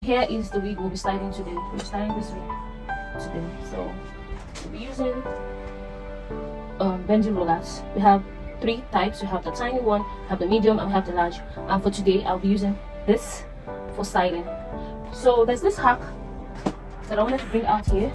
Here is the wig we'll be styling today. We'll be styling this wig today. So we'll be using bending rollers. We have 3 types. We have the tiny one, we have the medium, and we have the large. And for today, I'll be using this for styling. So there's this hack that I wanted to bring out here,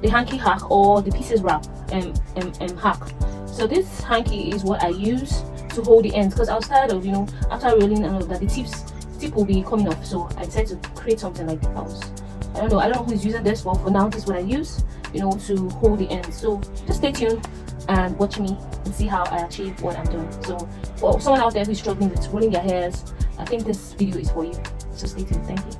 the hanky hack, or the pieces wrap hack. So this hanky is what I use to hold the ends, because I was tired of, after rolling and all of that, the tip will be coming off. So I decided to create something like that. I don't know who's using this, but for now this is what I use, to hold the ends. So just stay tuned and watch me and see how I achieve what I'm doing. So for someone out there who's struggling with rolling their hairs, I think this video is for you. So stay tuned. Thank you.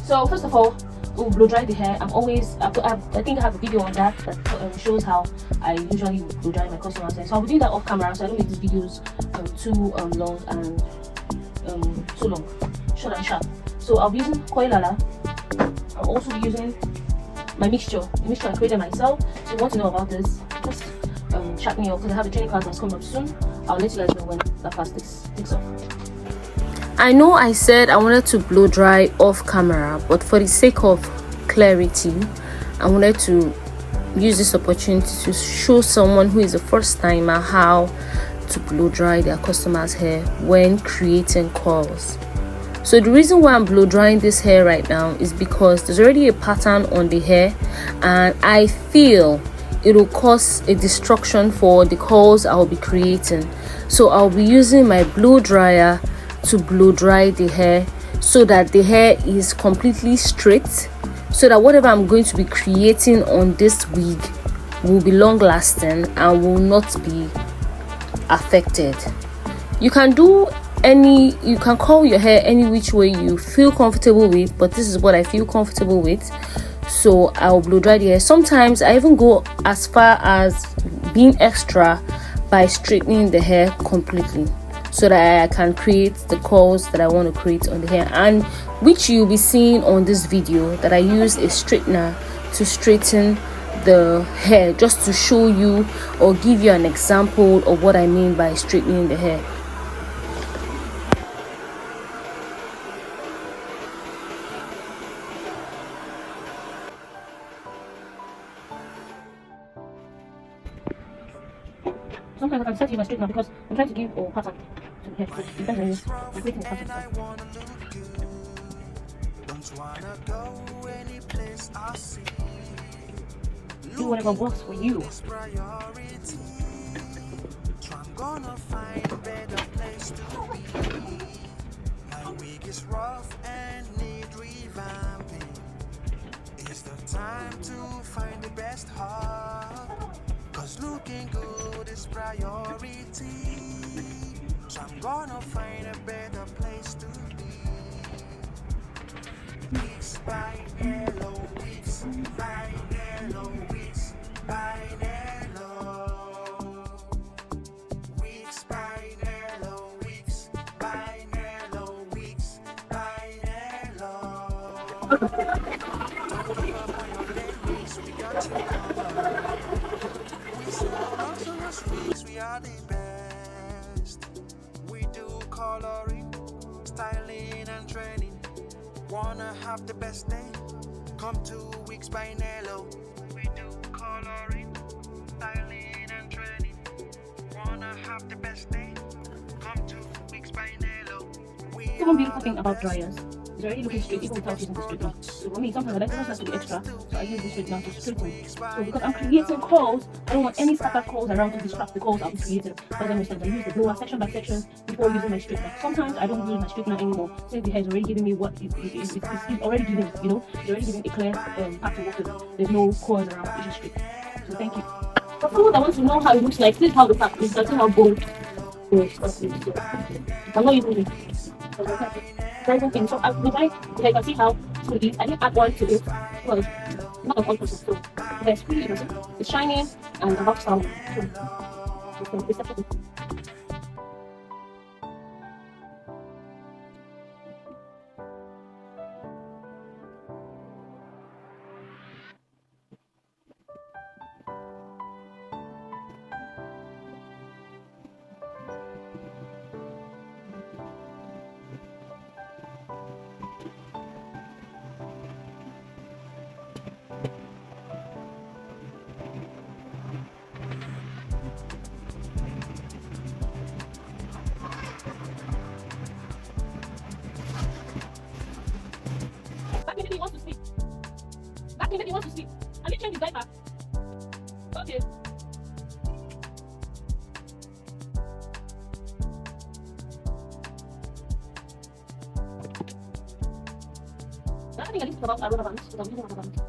So first of all, we'll blow dry the hair. I think I have a video on that shows how I usually blow dry my customers' hair. So I'll be doing that off camera, so I don't make these videos too long and too long, short and sharp. So I'll be using Koilala. I'll also be using my mixture, the mixture I created myself. So if you want to know about this, just chat me up, because I have a training class that's coming up soon. I'll let you guys know when that class takes off. I know I said I wanted to blow dry off camera, but for the sake of clarity, I wanted to use this opportunity to show someone who is a first timer how to blow dry their customers' hair when creating curls. So the reason why I'm blow drying this hair right now is because there's already a pattern on the hair, and I feel it will cause a destruction for the curls I'll be creating. So I'll be using my blow dryer to blow dry the hair so that the hair is completely straight, so that whatever I'm going to be creating on this wig will be long lasting and will not be affected. You can curl your hair any which way you feel comfortable with, but this is what I feel comfortable with. So I'll blow dry the hair. Sometimes I even go as far as being extra by straightening the hair completely, so that I can create the curls that I want to create on the hair, and which you'll be seeing on this video, that I use a straightener to straighten the hair, just to show you or give you an example of what I mean by straightening the hair. Sometimes I can set you my straightener because I'm trying to give a pattern to the hair. So it depends on you. I'm creating a pattern. Do whatever works for you. I'm gonna find a better place to be. My wig is rough and need revamping. It's the time to find the best heart, 'cause looking good is priority. So I'm gonna find a better place to be. Weeks by yellow, weeks by yellow, weeks by yellow. Weeks by yellow, weeks by yellow, weeks by yellow. Don't give up on your ladies, we got you covered. We sell luxurious wigs, we are the best. We do coloring, styling and training. Wanna have the best day? Come to Wigs by Nello. We do coloring, styling and training. Wanna have the best day? Come to Wigs by Nello. The one beautiful thing about dryers is already looking straight, even without using the straightener. So for me, sometimes I like to to be extra, so I use this straightener to straighten. So because I'm creating curls, I don't want any scattered curls around to distract the curls I'll be creating. For example, I use the blower section by section before using my straightener. Sometimes I don't use my straightener anymore, since the hair is already giving me what it's already giving, it's already giving a clear path to work with. There's no curls around, it's just straight. So thank you. For someone that wants to know how it looks like, this is how the pack is. You can see how bold it is. I'm not using it. So I can see how it is. I didn't add oil to it because not of oil process. So there's pretty, it's shiny and the rocks are so it's acceptable. Another thing I need to think about are rubber bands, because I'm using a rubber band.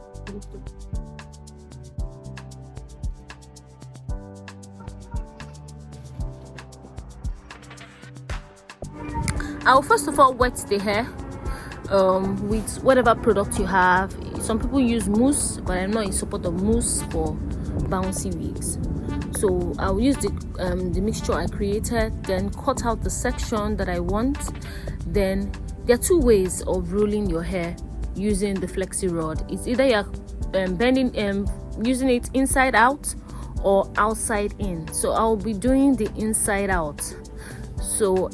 I'll first of all wet the hair with whatever product you have. Some people use mousse, but I'm not in support of mousse for bouncy wigs. So I'll use the mixture I created, then cut out the section that I want. Then there are two ways of rolling your hair using the FLEXI rod. It's either you're using it inside out or outside in. So I'll be doing the inside out. So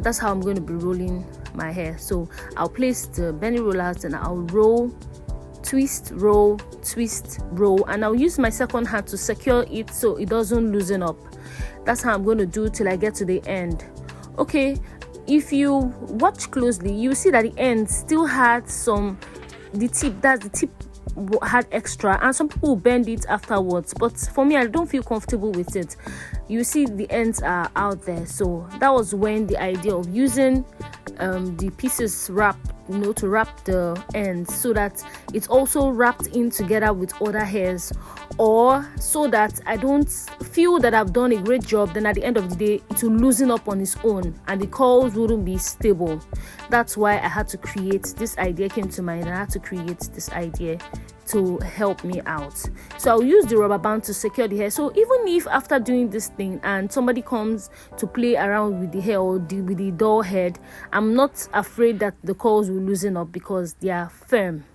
that's how I'm going to be rolling my hair. So I'll place the bending rollers and I'll roll, twist, roll, twist, roll, and I'll use my second hand to secure it so it doesn't loosen up. That's how I'm going to do till I get to the end. Okay, if you watch closely, you see that the end still had the tip had extra, and some people will bend it afterwards, but for me, I don't feel comfortable with it. You see the ends are out there. So that was when the idea of using the pieces wrapped, to wrap the ends so that it's also wrapped in together with other hairs, or so that I don't feel that I've done a great job, then at the end of the day it will loosen up on its own and the curls wouldn't be stable. That's why I had to create this idea, came to mind, and I had to create this idea to help me out. So I'll use the rubber band to secure the hair. So even if after doing this thing and somebody comes to play around with the hair or with the doll head, I'm not afraid that the curls will loosen up because they are firm.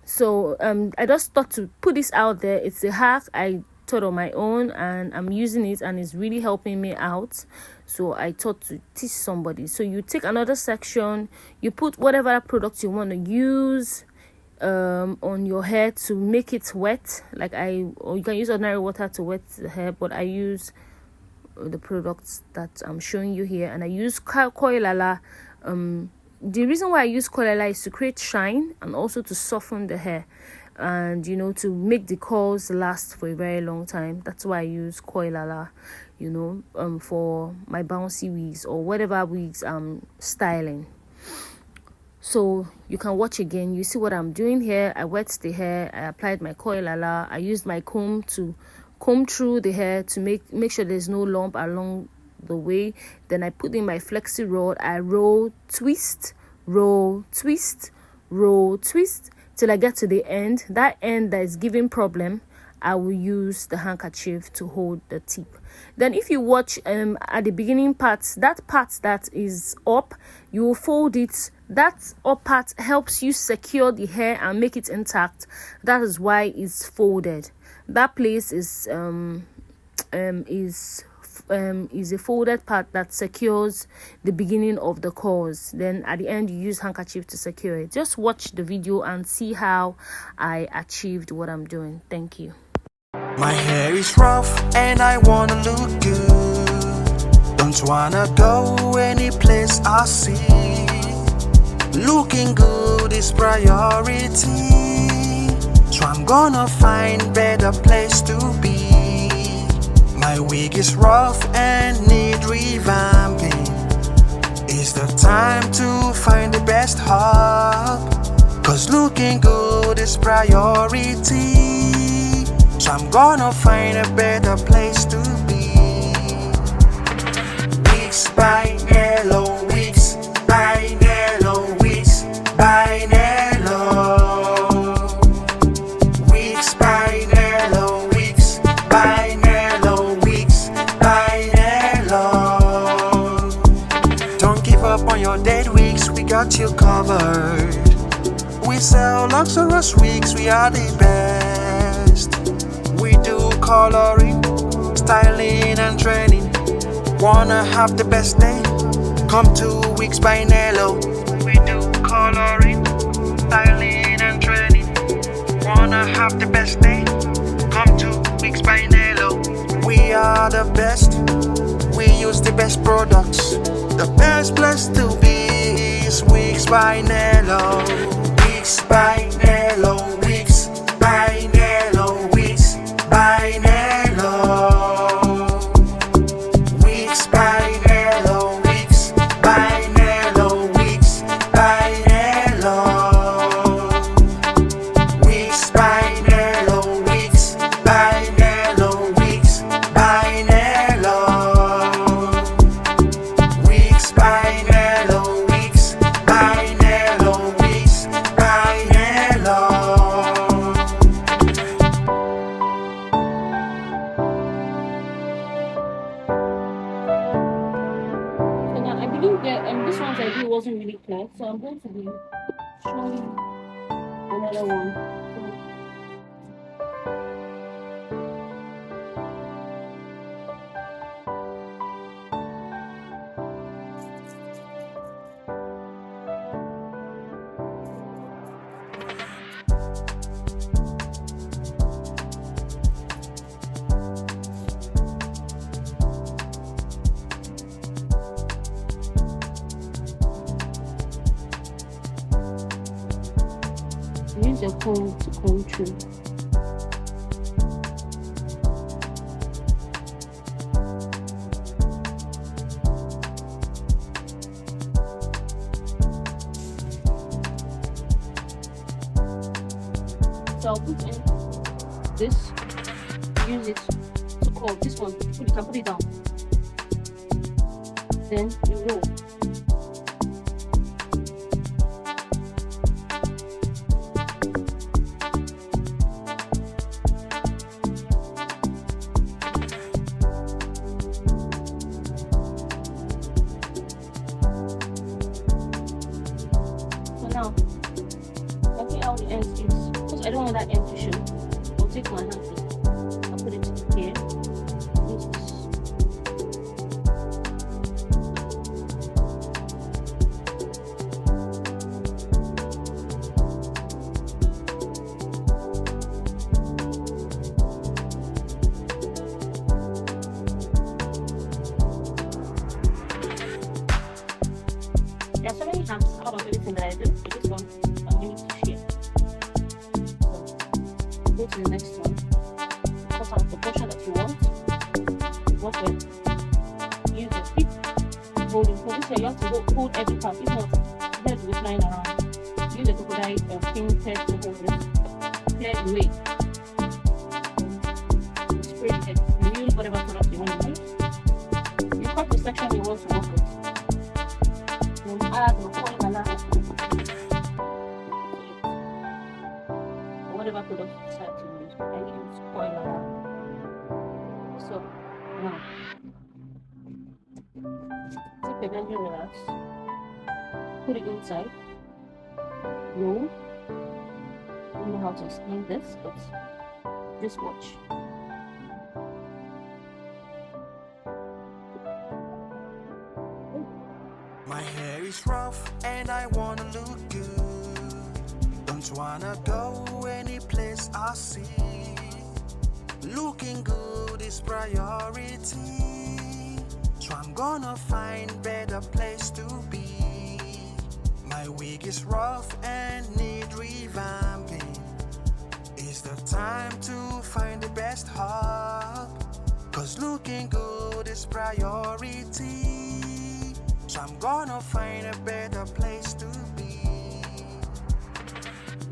So I just thought to put this out there. It's a hack I thought on my own, and I'm using it and it's really helping me out. So I thought to teach somebody. So you take another section, you put whatever product you want to use on your hair to make it wet, or you can use ordinary water to wet the hair, but I use the products that I'm showing you here, and I use Koilala. The reason why I use Koilala is to create shine and also to soften the hair, and to make the curls last for a very long time. That's why I use Koilala, for my bouncy wigs or whatever wigs I'm styling. So you can watch again. You see what I'm doing here. I wet the hair, I applied my Koilala, I used my comb to comb through the hair to make sure there's no lump along the way. Then I put in my FLEXI rod, I roll, twist, roll, twist, roll, twist till I get to the end. That end that is giving problem, I will use the handkerchief to hold the tip. Then if you watch at the beginning parts, that part that is up, you will fold it. That up part helps you secure the hair and make it intact. That is why it's folded. That place is a folded part that secures the beginning of the curls. Then at the end you use handkerchief to secure it. Just watch the video and see how I achieved what I'm doing. Thank you. My hair is rough and I wanna look good. Don't wanna go any place I see. Looking good is priority, so I'm gonna find better place to be. My wig is rough and need revamping. It's the time to find the best hub, 'cause looking good is priority. So I'm gonna find a better place to be. Wigs by Nello, wigs by Nello, wigs by Nello. Wigs by Nello, wigs by Nello, wigs by Nello. Don't give up on your dead wigs, we got you covered. We sell luxurious wigs, we are the best. We do coloring, styling and training. Wanna have the best day? Come to Wigs by Nello. We do coloring, styling and training. Wanna have the best day? Come to Wigs by Nello. We are the best. We use the best products. The best place to be is Wigs by Nello. Wigs by Nello. Wigs by Nello. Wigs by Nello. Wigs by Nello. Wigs by Nello. Wigs by Nello. wasn't really clear, so I'm going to be showing you another one. Use a comb to comb through. So I'll put in this, use it to comb this one. You can put it down. Then you roll. Now, I'll see how the end is. Because I don't want that end to show, I'll take my hand and I'll put it here. Use this. There are so many hacks out of everything that I do. This one, I'm going to share. So, go to the next one. Cut out the portion that you want. Work with. Use the stick. Holding. For this here, you have to hold every part. If not, the head will be flying around. Use a crocodile pin thread to hold it. Clear the way. Spray the head. You use whatever product you want to use. You cut the section you want to work with. Add or whatever product you decide to use. I use coil around. So now take a bending relax, put it inside, roll. I don't know how to explain this, but just watch. My hair is rough and I wanna look good. Don't wanna go any place I see. Looking good is priority. So I'm gonna find better place to be. My wig is rough and need revamping. It's the time to find the best hub. Cause looking good is priority. So I'm gonna find a better place to be.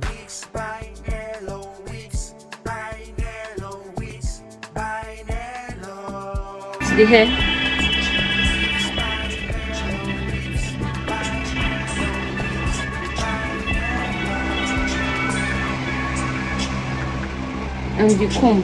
Weeks by Nello, weeks by Nello, weeks by Nello. It's the hair. Weeks by Nello, weeks by Nello, weeks by Nello. And the comb.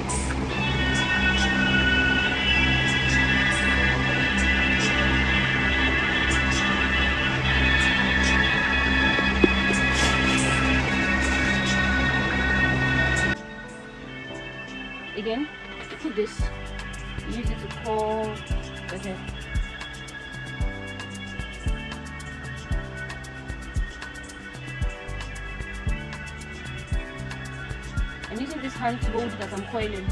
Again, put this, use it to pull the hair. I'm using this hand to hold it as I'm coiling,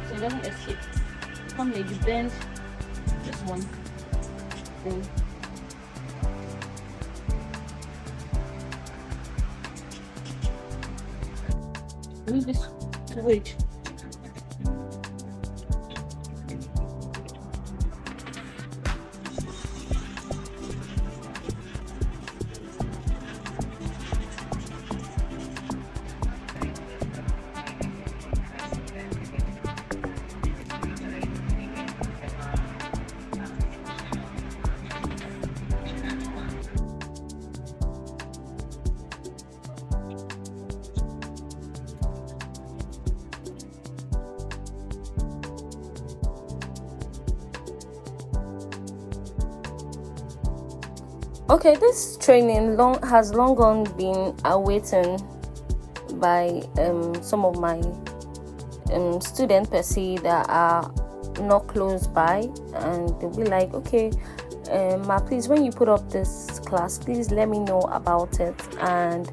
so it doesn't escape. Come here, you bend just one, then use this to wait. Okay, this training has long gone been awaiting by some of my students per se that are not close by, and they'll be like, okay, ma, please, when you put up this class, please let me know about it. And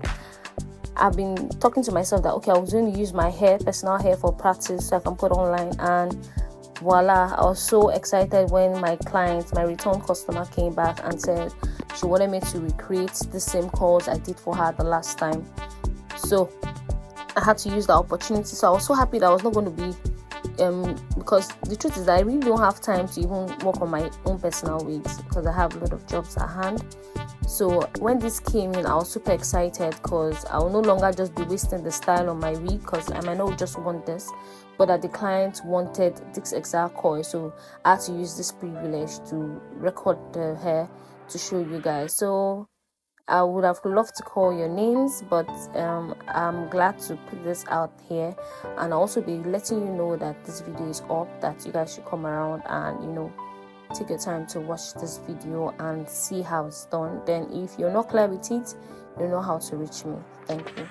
I've been talking to myself that, okay, I was going to use my personal hair for practice so I can put online, and voila, I was so excited when my return customer came back and said she wanted me to recreate the same course I did for her the last time. So I had to use the opportunity. So I was so happy that I was not going to be because the truth is that I really don't have time to even work on my own personal wigs because I have a lot of jobs at hand. So when this came in, I was super excited because I will no longer just be wasting the style on my wig, because I might not just want this, but that the client wanted this exact coil. So I had to use this privilege to record the hair to show you guys. So I would have loved to call your names, but I'm glad to put this out here, and I'll also be letting you know that this video is up, that you guys should come around and take your time to watch this video and see how it's done. Then if you're not clear with it, you know how to reach me. Thank you.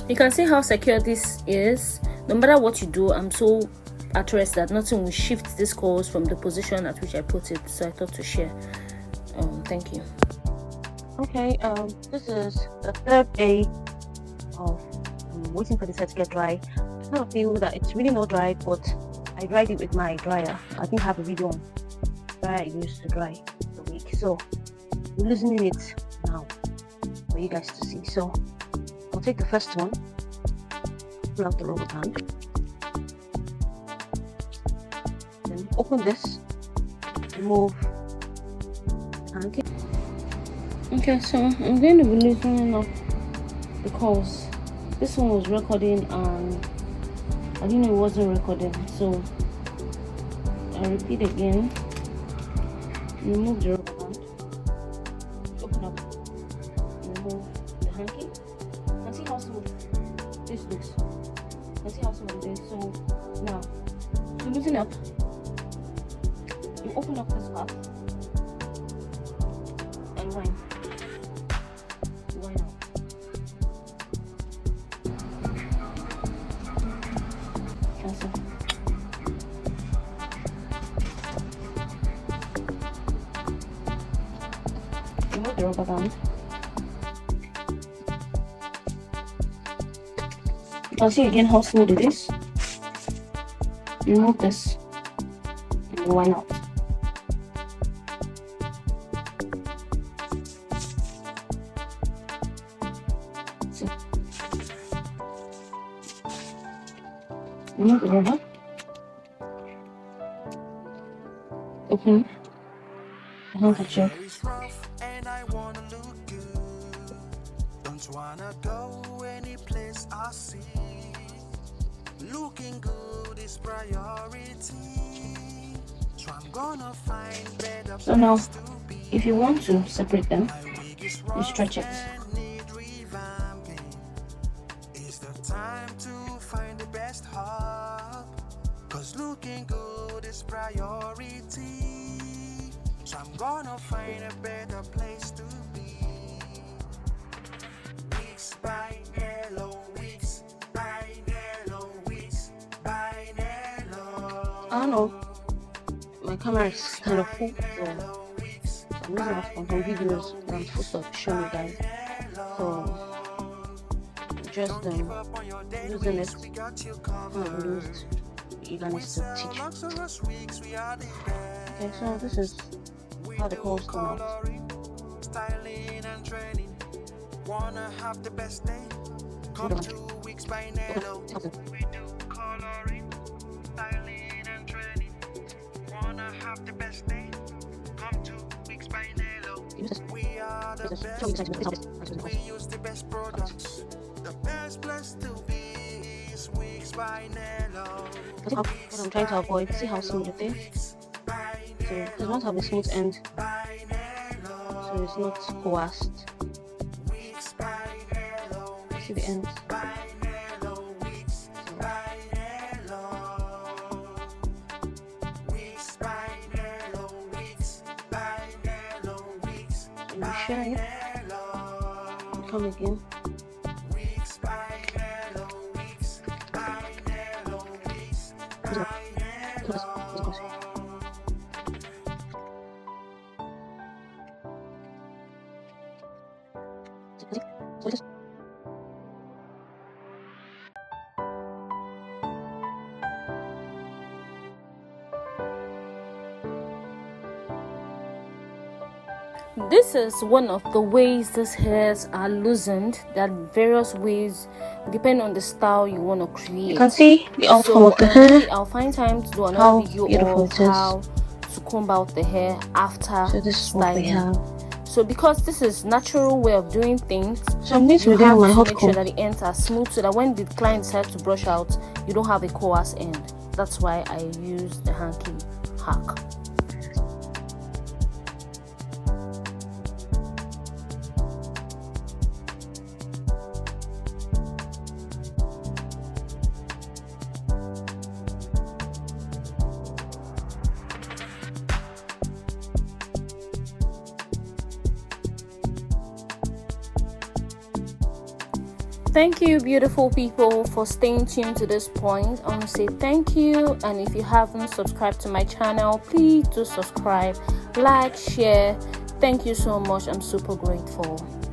You can see how secure this is. No matter what you do, I'm so at rest that nothing will shift this course from the position at which I put it. So I thought to share. Thank you. Okay, this is the third day of waiting for this hair to get dry. I kind of feel that it's really not dry, but I dried it with my dryer. I think I have a video on dryer I used to dry the wig. So I'm loosening it now for you guys to see. So I'll take the first one, pull out the rubber band, then open this, remove. Okay, so I'm going to be loosening up because this one was recording and I didn't know it wasn't recording. So I repeat again, remove the rubber band, open up, remove the hanky, and see how smooth this looks. And see how smooth it is. So now, to loosen up, you open up this part and wind. Remove the rubber band. You can see again how smooth it is. Remove this and wind out. See. Remove the rubber. Open the handkerchief. Wanna go any place I see. Looking good is priority. So I'm gonna find better. So now, if you want to separate them, you stretch it. It's the time to find the best hub. Cause looking good is priority. So I'm gonna find a better place to be. By Nello, weeks, by Nello, weeks, by Nello. I don't know, my camera is kind of full, so I'm using off some videos that I'm supposed to show you guys. So just using it, used eagerness to teach. Okay, so this is how the calls come out. Styling and training. Wanna have the best day? Come 2 weeks by Nello. We do coloring, styling and training. Wanna have the best day? Come 2 weeks by Nello. We are the best. We use the best products. The best place to be is weeks by Nello. What I'm trying to avoid, see how smooth it is. So because once I have a smooth end, so it's not coerced. By see the ends. You share it. Come again. This is one of the ways these hairs are loosened. There are various ways depending on the style you want to create. You can see the outcome of the hair. I'll find time to do another video of how to comb out the hair after so this is what we have. So because this is natural way of doing things, so I'm going to you have my to hot make sure that the ends are smooth so that when the client decides to brush out, you don't have a coarse end. That's why I use the hanky hack. Thank you, beautiful people, for staying tuned to this point. I want to say thank you, and if you haven't subscribed to my channel, please do subscribe, like, share. Thank you so much. I'm super grateful.